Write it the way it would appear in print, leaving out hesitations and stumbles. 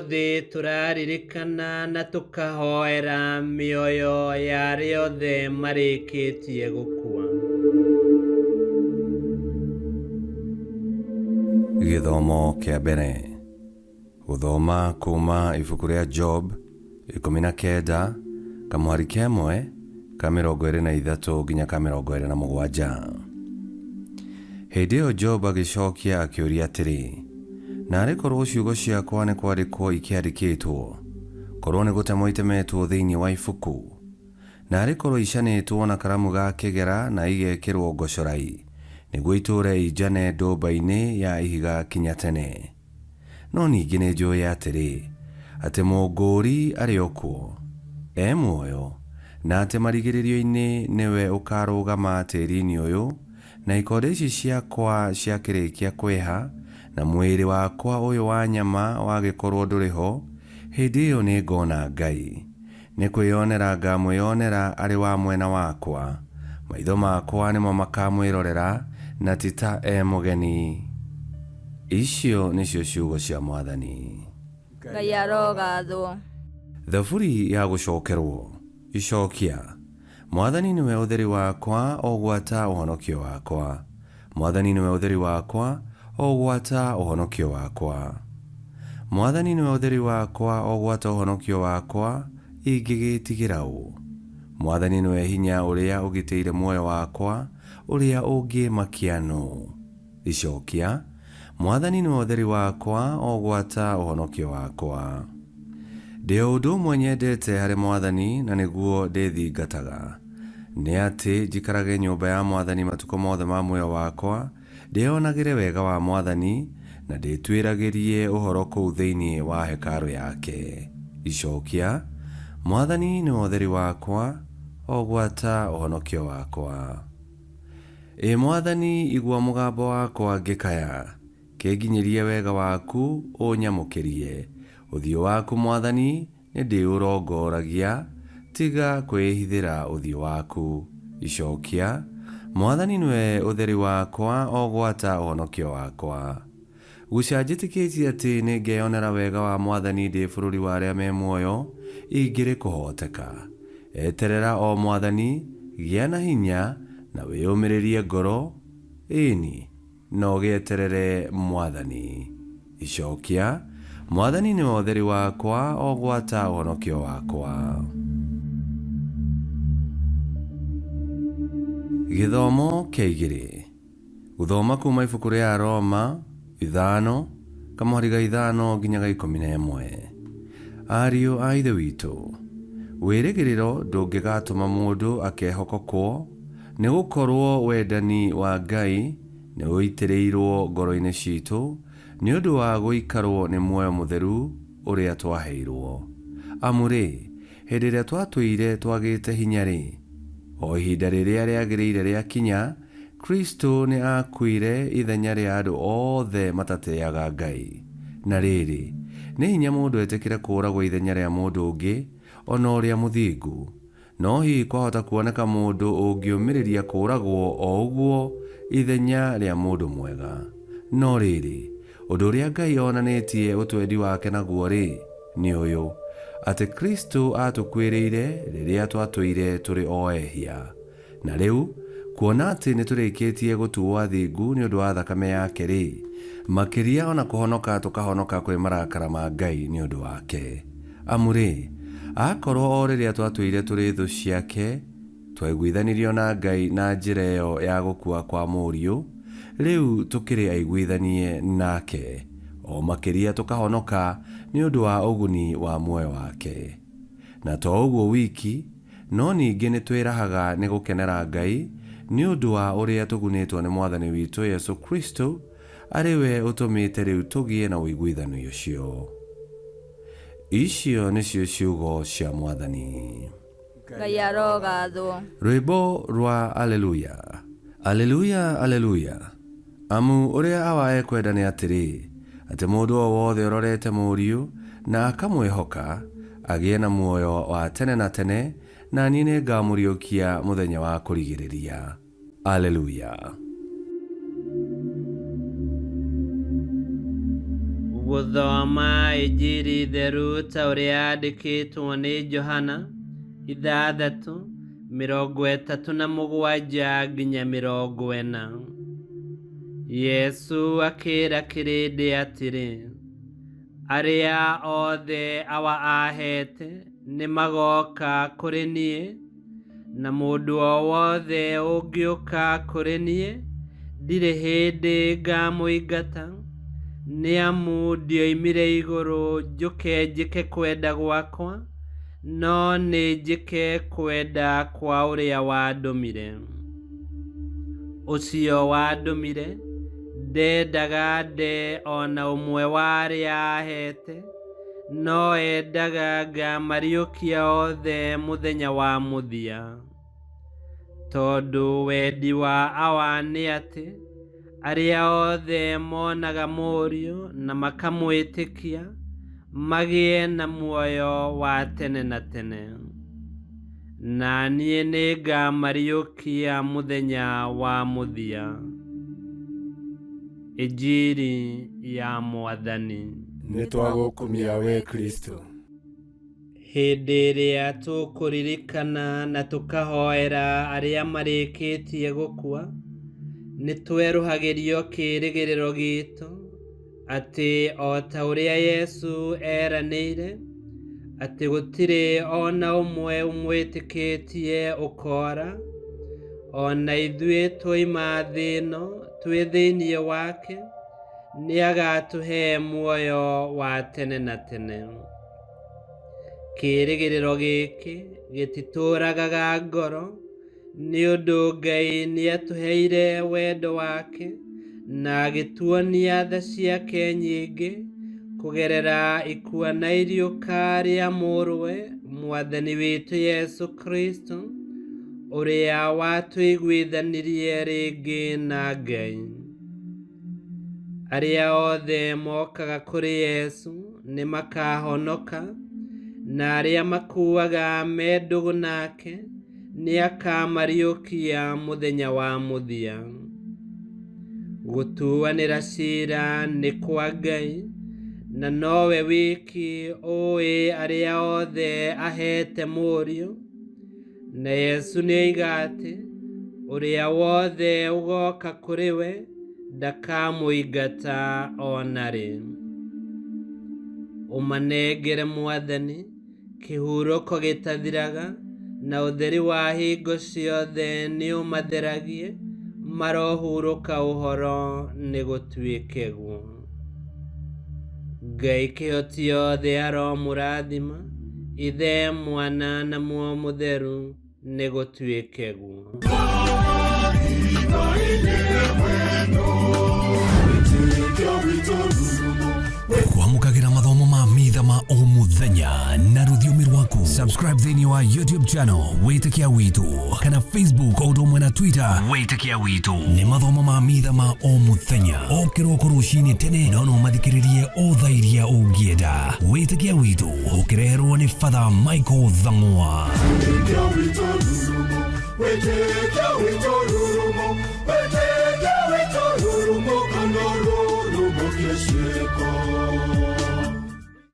umuthi turaririkana na tukahoera mioyo ya aria othe marikitie gukua. Githomo kia mbere. Guthoma kuma ibuku ria Job 19 kamwari kemwe ka 23 nginya ka 27. Hĩndĩ ĩyo Job agĩcokia akĩũria atĩrĩ, narĩ korwo ciugo ciakwa nĩ kwandĩkwo ikĩandĩkĩtwo, korwo nĩ gũtemwo itemetwo thĩinĩ wa ibuku, narĩ korwo icanĩtwo na karamu ga kĩgera na igekĩrwo ngocorai, nĩguo itũũre ijane ndũmba-inĩ ya ihiga kinya tene. No ningĩ nĩ njũĩ atĩrĩ, atĩ mũngũũri arĩ o kuo, muoyo, na atĩ marigĩrĩrio-inĩ nĩwe ũkarũgama tĩĩri-inĩ ũyũ, na ikonde ici ciakwa ciakĩrĩkia kwĩha, na mwĩrĩ wakwa ũyũ wa nyama wagĩkorwo ndũrĩ ho, hĩndĩ ĩyo nĩ ngona Ngai. Nĩ kwĩyonera ngamwĩyonera arĩ wa mwena wakwa, maitho makwa nĩmo makamwĩrorera, na ti ta mũgeni. Icio nĩcio ciugo cia Mwathani. Ngai arogathwo. Thaburi ya gũcokerwo. Icokia. Mwathani nĩwe ũtheri wakwa, ũgwata ũhonokio wakwa. Mwathani nĩwe ũtheri wakwa, ũgwata ũhonokio wakwa. Mwathani nĩwe ũtheri wakwa, ũgwata ũhonokio wakwa, ingĩgĩtigĩra ũ. Mwathani nĩwe hinya ũrĩa ũgitĩire muoyo wakwa, ũrĩa ũngĩmakia nũ. Icokia. Mwathani nĩwe ũtheri wakwa, ũgwata ũhonokio wakwa. Ndĩ o ũndũ ũmwe nyendete harĩ Mwathani, na nĩguo ndĩthingataga, nĩ atĩ njikarage nyũmba ya Mwathani matukũ mothe ma muoyo wakwa, ndĩonagĩre wega wa Mwathani, na ndĩtuĩragĩrie ũhoro kũu thĩinĩ wa hekarũ yake. Icokia. Mwathani nĩwe ũtheri wakwa, ũgwata ũhonokio wakwa. Mwathani, igua mũgambo wakwa ngĩkaya, kĩnginyĩrie wega waku ũnyamũkĩrie. Ũthiũ waku Mwathani nĩ ndĩũrongoragia, tiga kwĩhithĩra ũthiũ waku. Icokia. Mwathani nĩwe ũtheri wakwa, ũgwata ũhonokio wakwa. Guca njĩtĩkĩtie atĩ nĩ ngeyonera wega wa Mwathani ndĩ bũrũri wa arĩa me muoyo, ingĩrĩ kũhoteka. Eterera o Mwathani, gĩa na hinya, na wĩyũmĩrĩrie ngoro, ĩni, na ũgĩeterere Mwathani. Icokia. Mwathani nĩwe ũtheri wakwa, ũgwata ũhonokio wakwa. Gĩthomo kĩa igĩrĩ. Gũthoma kuma ibuku rĩa Roma 5 kamwari ga 5 nginya ga 11. Ariũ a Ithe witũ, wĩrĩgĩrĩro ndũngĩgatũma mũndũ akehokwo, nĩ gũkorwo wendani wa Ngai nĩ ũitĩrĩirwo ngoro-inĩ citũ, nĩ ũndũ wa gũikarwo nĩ muoyo mũtheru ũrĩa twaheirwo. Amũrĩ, hĩndĩ ĩrĩa twatũire twagĩte hinya-rĩ, o ihinda rĩrĩa rĩagĩrĩire rĩakinya, Kristo nĩ akuire ithenya rĩa andũ othe matatĩĩaga Ngai. Na rĩrĩ, nĩ hinya mũndũ etĩkĩre kũũragwo ithenya rĩa mũndũ ũngĩ, ona ũrĩa mũthingu. No hihi kwahota kuoneka mũndũ ũngĩũmĩrĩria kũũragwo o ũguo ithenya rĩa mũndũ mwega. No rĩrĩ, ũndũ ũrĩa Ngai onanĩtie ũtwendi wake naguo-rĩ, nĩ ũyũ, atĩ Kristo atũkuĩrĩire rĩrĩa twatũire tũrĩ o ehia. Na rĩu, kuona atĩ nĩ tũrĩkĩtie gũtuo athingu nĩ ũndũ wa thakame yake-rĩ, makĩria ona kũhonoka tũkahonoka kwĩ marakara ma Ngai nĩ ũndũ wake. Amũrĩ, akorwo o rĩrĩa twatũire tũrĩ thũ ciake, twaiguithanirio na Ngai na njĩra ĩyo ya gũkua kwa mũriũ, rĩu tũkĩrĩ aiguithanie nake, o makĩria tũkahonoka nĩ ũndũ wa ũguni wa muoyo wake. Na to ũguo wiki, no ningĩ nĩ twĩrahaga nĩ gũkenera Ngai nĩ ũndũ wa ũrĩa tũgunĩtwo nĩ Mwathani witũ Yesu Kristo, arĩ we ũtũmĩte rĩu tũgĩe na ũiguithanio ũcio. Icio nĩcio ciugo cia Mwathani. Ngai arogathwo. Rwĩmbo rwa Aleluya. Aleluya, aleluya. Amu ũrĩa awa ekwenda nĩ atĩrĩ, atĩ mũndũ o wothe ũrorete mũriũ na akamwĩhoka agĩe na muoyo wa tene na tene, na niĩ nĩ ngamũriũkia mũthenya wa kũrigĩrĩria. Aleluya. Gũthoma Injili theru ta ũrĩa yandĩkĩtwo nĩ Johana 6:37 nginya 40. Yesu akĩĩra kĩrĩndĩ atĩrĩ, arĩa othe awa ahete nĩ magoka kũrĩ niĩ, na mũndũ o wothe ũngĩũka kũrĩ niĩ ndirĩ hĩndĩ ngamũingata, nĩ amu ndioimire igũrũ njũke njĩke kwenda gwakwa, no nĩ njĩke kwenda kwa ũrĩa wandũmire. Ũcio wandũmire ndendaga nde ona ũmwe wa arĩa ahete, no endaga ngamariũkia othe mũthenya wa mũthia. Tondũ wendi wa awa nĩ atĩ arĩa othe monaga Mũriũ na makamwĩtĩkia magĩe na muoyo wa tene na tene, na niĩ nĩ ngamariũkia mũthenya wa mũthia. Injili ya Mwathani. Nĩ twagũkumia we Kristo. Hĩndĩ ĩrĩa tũkũririkana na tũkahoera arĩa marĩkĩtie gũkua, nĩ twerũhagĩrio kĩĩrĩgĩrĩro gitũ atĩ o ta ũrĩa Yesu eranĩire atĩ gũtirĩ ona ũmwe ũmwĩtĩkĩtie ũkoora, ona ithuĩ twoima thĩ ĩno twĩ thĩinĩ wake nĩ agatũhe muoyo wa tene na tene. Kĩĩrĩgĩrĩro gĩkĩ gĩtitũragaga ngoro, nĩ ũndũ Ngai nĩ atũheire wendo wake na agĩtuonia tha ciake nyingĩ kũgerera ikua na iriũka rĩa mũrũwe Mwathani witũ Yesu Kristo, ũrĩa watũiguithanirie rĩngĩ na Ngai. Arĩa othe mokaga kũrĩ Yesu nĩ makahonoka, na arĩa makuaga me ndũgũ nake nĩ akamariũkia mũthenya wa mũthia. Gũtuanĩra ciira nĩ kwa Ngai, na nowe wiki ũĩ arĩa othe ahete Mũriũ, na Yesu nĩoiga atĩ ũrĩa wothe ũgoka kũrĩ we ndakamũingata ona rĩ. Ũmanengere Mwathani kĩhurũko gĩtathiraga, na ũtheri wa hingo ciothe nĩ ũmatheragie, marohurũka ũhoro nĩ gũtuĩke guo. Ngai kĩhoti othe aromũrathima, Ithe, Mwana na Muoyo Mũtheru nĩ gũtuĩke guo. Kwamũkagĩra mathomo ma mitha ma o mũthenya na rũthiomi rwaku. Subscribe thĩinĩ wa YouTube channel Wĩtĩkia Witũ, kana Facebook o ũndũ ũmwe na Twitter Wĩtĩkia Witũ. Nĩ mathomo ma mitha ma o mũthenya, o kĩroko rũcinĩ tene, no mathikĩrĩrie o thaa iria ũngĩenda. Wĩtĩkia Witũ ũkĩreherwo nĩ Father Michael Thang'wa. Wĩtĩkia Witũ rurumo, Wĩtĩkia Witũ rurumo, Wĩtĩkia Witũ rurumo, kana rurumo kĩciĩko.